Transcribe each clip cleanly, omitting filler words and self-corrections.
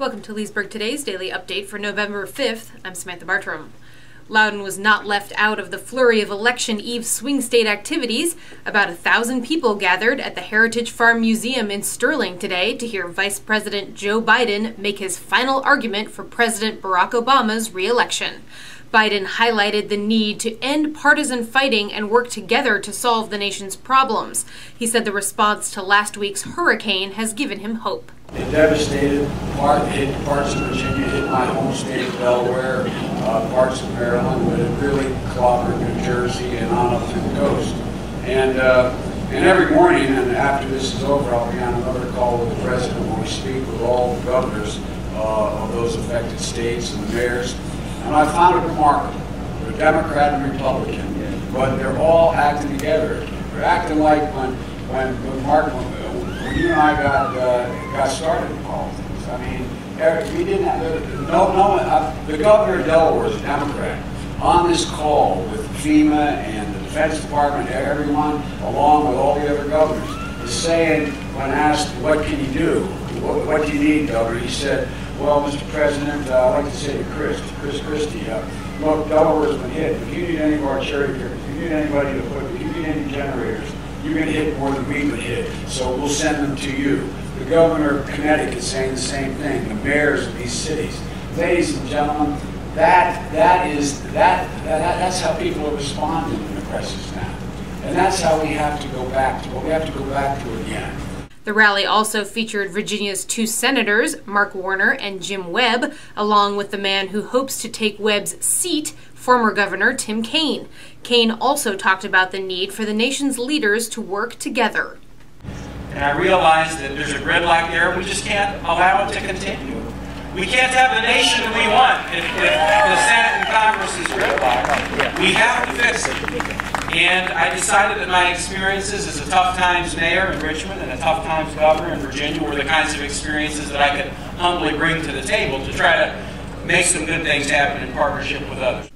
Welcome to Leesburg Today's Daily Update for November 5th. I'm Samantha Bartram. Loudoun was not left out of the flurry of election eve swing state activities. About 1,000 people gathered at the Heritage Farm Museum in Sterling today to hear Vice President Joe Biden make his final argument for President Barack Obama's re-election. Biden highlighted the need to end partisan fighting and work together to solve the nation's problems. He said the response to last week's hurricane has given him hope. It devastated, hit parts of Virginia, hit my home state of Delaware, parts of Maryland, but it really clobbered New Jersey and on up through the coast. And every morning, and after this is over, I'll be on another call with the president where we speak with all the governors of those affected states and the mayors. And I found it remarkable. They're Democrat and Republican, but they're all acting together. They're acting like when you and I got started in politics. I mean, we didn't have the governor of Delaware is a Democrat. On this call with FEMA and the Defense Department, everyone, along with all the other governors, is saying, when asked, what can you do? What do you need, Governor? He said, well, Mr. President, I'd like to say to Chris Christie, look, Delaware's been hit. If you need any of our cherry pickers, if you need anybody to put, if you need any generators, you're going to hit more than we've been hit, so we'll send them to you. The governor of Connecticut is saying the same thing, the mayors of these cities. Ladies and gentlemen, that's how people are responding in the crisis now. And that's how we have to go back to, we have to go back to again. The rally also featured Virginia's two senators, Mark Warner and Jim Webb, along with the man who hopes to take Webb's seat, former Governor Tim Kaine. Kaine also talked about the need for the nation's leaders to work together. And I realize that there's a gridlock there, and we just can't allow it to continue. We can't have the nation that we want if the Senate and Congress is gridlocked. We have to fix it. And I decided that my experiences as a tough times mayor in Richmond and a tough times governor in Virginia were the kinds of experiences that I could humbly bring to the table to try to make some good things happen in partnership with others.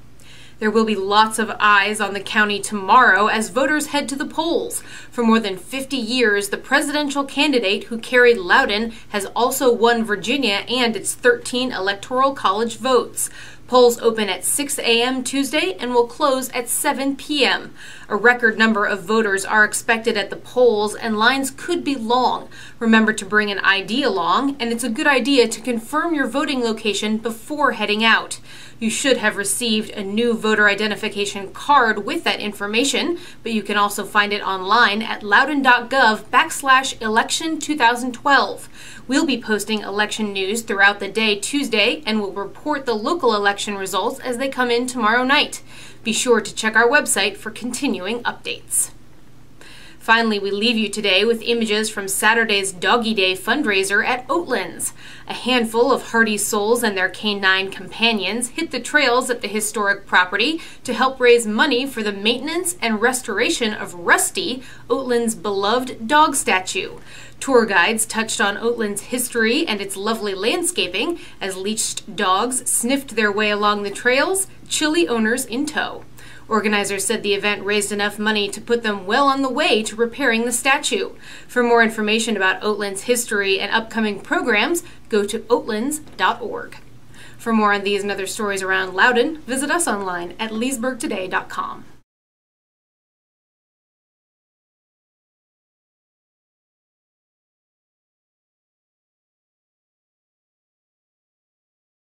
There will be lots of eyes on the county tomorrow as voters head to the polls. For more than 50 years, the presidential candidate who carried Loudoun has also won Virginia and its 13 electoral college votes. Polls open at 6 a.m. Tuesday and will close at 7 p.m. A record number of voters are expected at the polls and lines could be long. Remember to bring an ID along, and it's a good idea to confirm your voting location before heading out. You should have received a new voter identification card with that information, but you can also find it online at loudoun.gov/election2012. We'll be posting election news throughout the day Tuesday and will report the local election results as they come in tomorrow night. Be sure to check our website for continuing updates. Finally, we leave you today with images from Saturday's Doggy Day fundraiser at Oatlands. A handful of hardy souls and their canine companions hit the trails at the historic property to help raise money for the maintenance and restoration of Rusty, Oatlands' beloved dog statue. Tour guides touched on Oatlands' history and its lovely landscaping as leashed dogs sniffed their way along the trails, chilly owners in tow. Organizers said the event raised enough money to put them well on the way to repairing the statue. For more information about Oatlands' history and upcoming programs, go to oatlands.org. For more on these and other stories around Loudoun, visit us online at leesburgtoday.com.